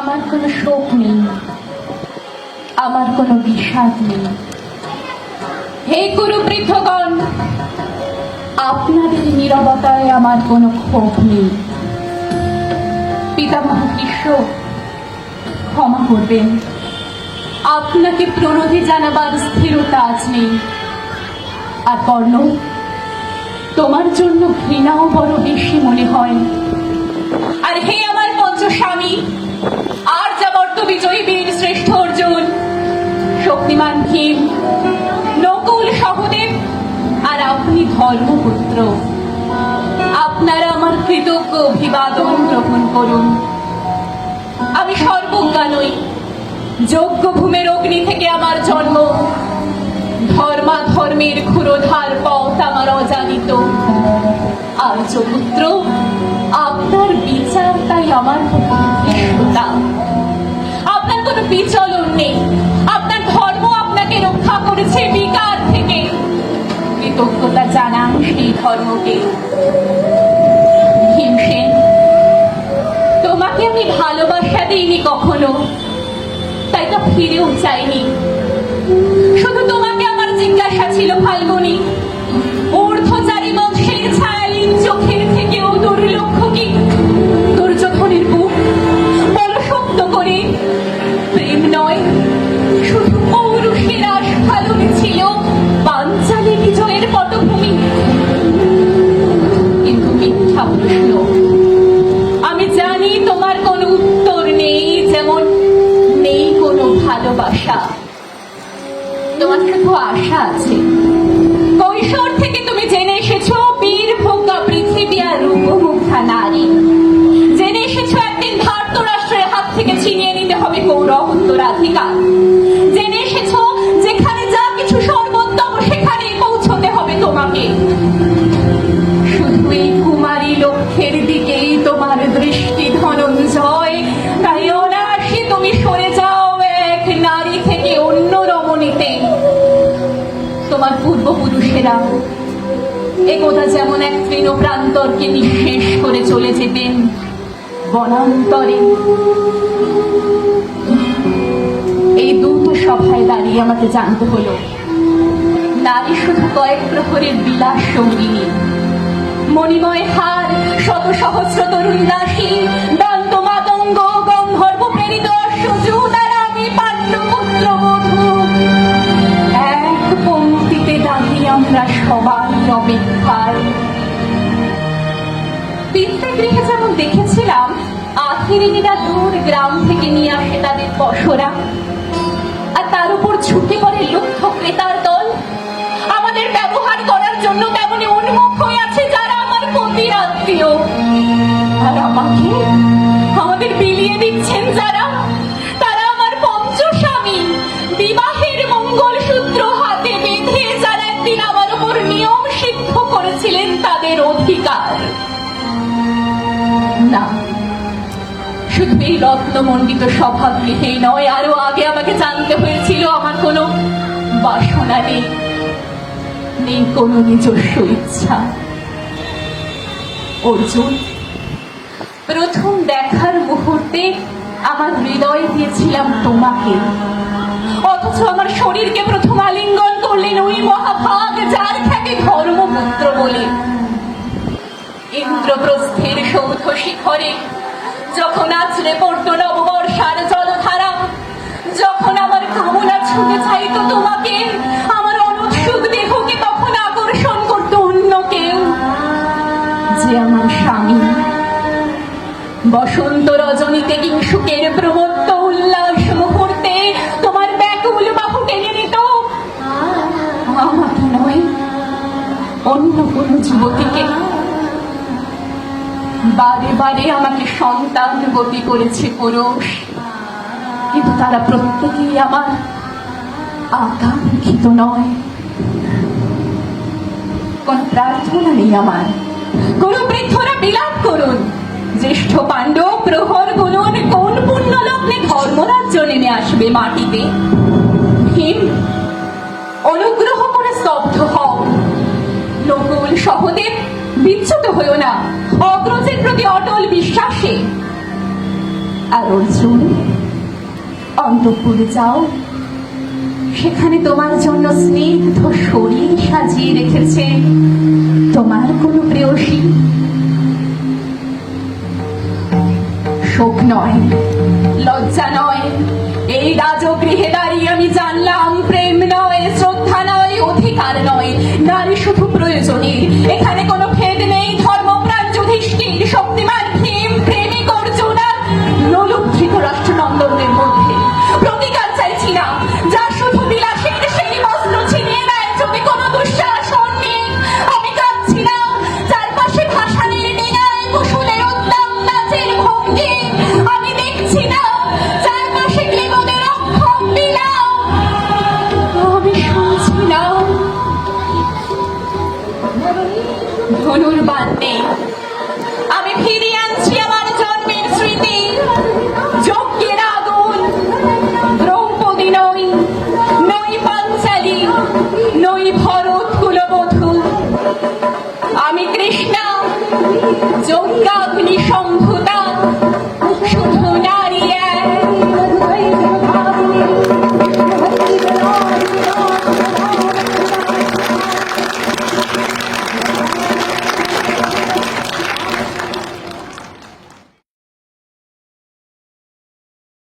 আমার কোনো শোক নেই, আমার কোনো বিষাদ নেই। হে গুরুবৃদ্ধগণ, আপনাদের নীরবতায় আমার কোনো ক্ষোভ নেই। পিতামহ কৃষ্ণ, ক্ষমা করবেন, আপনাকে প্রণতি জানাবার স্থিরতা আজ নেই। আর কর্ণ, তোমার জন্য ঘৃণাও বড় বেশি মনে হয়। আর হে আমার পঞ্চস্বামী, আর যাবর্ত বিজয়ী বীর শ্রেষ্ঠ অর্জুন, শক্তিমান ভীম, নকুল সহদেব, আর আপনি ধর্মপুত্র, আপনারা আমার কৃতজ্ঞ অভিবাদন গ্রহণ করুন। আমি সর্বজ্ঞা নই, যজ্ঞ ভূমের অগ্নি থেকে আমার জন্ম, ধর্মাধর্মের ক্ষুরোধার পথ আমার অজানিত। আর্যপুত্র, আপনার বিচার তাই আমার ধৃষ্টতা। আপনার কোনো বিচলন নেই, আপনার ধর্ম আপনাকে রক্ষা করেছে বিকার থেকে। কৃতজ্ঞতা জানান সেই ধর্মকে। ভীমসেন, তোমাকে আমি ভালোবাসা দিইনি কখনো, তাই তা ফিরেও চাইনি। শুধু তোমাকে আমার জিজ্ঞাসা ছিল ফাল্গুনী, ঊর্ধ্বচারী বংশের ছায়ালীন চোখের থেকেও দুর্লক্ষ কি দুর্যোধনের বুক বড় শক্ত করে প্রেম নয়, শুধু পৌরুষের আস্ফালনে ছিল পাঞ্চালী বিজয়ের পটভূমি। কিন্তু মিথ্যা প্রশ্ন, আমি জানি তোমার কোনো উত্তর নেই, যেমন নেই কোনো ভালোবাসা। তোমার শুধু আশা আছে। কৈশোর থেকে তুমি জেনে এসেছো বীর ভোগ্যা পৃথিবী আর রূপমুগ্ধা নারী। জেনে এসেছো একদিন ধার্তরাষ্ট্রের হাত থেকে ছিনিয়ে নিতে হবে কৌরব উত্তরাধিকার। জেনে এসেছো যেখানে যা কিছু সর্বোত্তম সেখানেই পৌঁছতে হবে তোমাকে। শুধু এই কুমারী লক্ষ্যের দিকেই তোমার দৃষ্টি ধনঞ্জয়, তাই অনায়াসে তুমি সরে যাও এক নারী থেকে অন্য রমণীতে। তোমার পূর্বপুরুষেরা একদা যেমন এক তৃণ প্রান্তরকে নিঃশেষ করে চলে যেতেন বনান্তরে, এই দ্রুত সভায় দাঁড়িয়ে আমাকে জানতে হলো নারী শুধু কয়েক প্রহরের বিলাস সঙ্গিনী। মণিময় হার, শত সহস্র তরুণ দাসী, দন্ত মাতঙ্গ, গন্ধর্ব প্রেরিত অশ্বজুন, আর আমি পাণ্ড্যপুত্র বধূ। এক পংক্তিতে দাঁড়িয়ে আমরা সবাই অপেক্ষায়। পিতৃগৃহে যেমন দেখেছিলাম আখিরিনীরা দূর গ্রাম থেকে নিয়ে আসে তাদের পসরা, আর তার উপর ঝুঁকে পড়ে লক্ষ ক্রেতার দল আমাদের ব্যবহার করার জন্য তেমনি উন্মুখ হয়ে আছে যারা আমার পতির আত্মীয়। আর আমাকে আমাদের বিলিয়ে দিচ্ছেন যারা, তারা আমার পঞ্চস্বামী, বিবাহের মঙ্গলসূত্র হাতে বেঁধে যারা একদিন আমার উপর নিয়ম সিদ্ধ করেছিলেন তাদের অধিকার। না, শুধু এই রত্নমণ্ডিত সভাগৃহেই নয়, আরো আগে আমাকে জানতে হয়েছিল আমার কোনো বাসনা নেই, নেই কোনো নিজস্ব ইচ্ছা। অর্জুন, প্রথম দেখার মুহূর্তে আমার হৃদয় দিয়েছিলাম তোমাকে, অথচ আমার শরীরকে প্রথম আলিঙ্গন করলেন ওই মহাভাগ যার খ্যাতি ধর্মপুত্র বলে। ইন্দ্রপ্রস্থের সৌধ শিখরে যখন আছড়ে পড়তো নববর্ষার জলধারা, যখন আমার কামনা ছুঁতে চাইতো তোমাকে, আমার অনুৎসুক দেহকে তখন আকর্ষণ করতো অন্য কেউ, যে আমার স্বামী। বসন্ত রজনীতে কিংসুকের প্রমত্ত উল্লাস মুহূর্তে তোমার ব্যাকুল বাহু টেনে নিত আমাকে নয়, অন্য কোন যুবতীকে। বারে বারে আমাকে সন্তানবতী করেছে পুরুষ, কিন্তু তারা প্রত্যেকেই আমার আকাঙ্ক্ষিত নয়। কোন প্রার্থনা নেই আমার। গুরুবৃদ্ধরা বিলাপ করুন, জ্যেষ্ঠ পাণ্ডব প্রহর গুনুন, কোন পুণ্য লগ্নে ধর্মরাজ্য নেমে আসবে মাটিতে। ভীম, অনুগ্রহ করে স্তব্ধ হও। নকুল সহদেব, বিচ্যুত হইও না অগ্রজের প্রতি অটল বিশ্বাসে। আর অর্জুন, অন্তঃপুরে যাও, সেখানে তোমার জন্য স্নিগ্ধ শরীর সাজিয়ে রেখেছে তোমার কোনো প্রেয়সী। শোক নয়, লজ্জা নয়, এই রাজগৃহে দাঁড়িয়ে আমি জানলাম প্রেম নয়, শ্রদ্ধা নয়, অধিকার নয়, নারী শুধু প্রয়োজনীয়। এখানে কোনো ভেদ নেই, ধর্মপ্রাণ যুধিষ্ঠির, শক্তিমান ভীম, প্রেমিক অর্জুন আর লোলুপ রাষ্ট্রনন্দনের মধ্যে। প্রতিকার চাইছি না, যা শুধু বিলাসের সেই বস্ত্র ছিনিয়ে নেয় যদি কোনো দুঃশাসন নেই। আমি কাঁদছি না, চারপাশে ভাসানের ডিঙায় কুশলের উদ্দাম নাচের ভঙ্গি। আমি দেখছি না, চারপাশে ক্লেবদের অক্ষম বিলাপ। আমি শুনছি না, ধনুর বান নেই। আমি ফিরিয়ে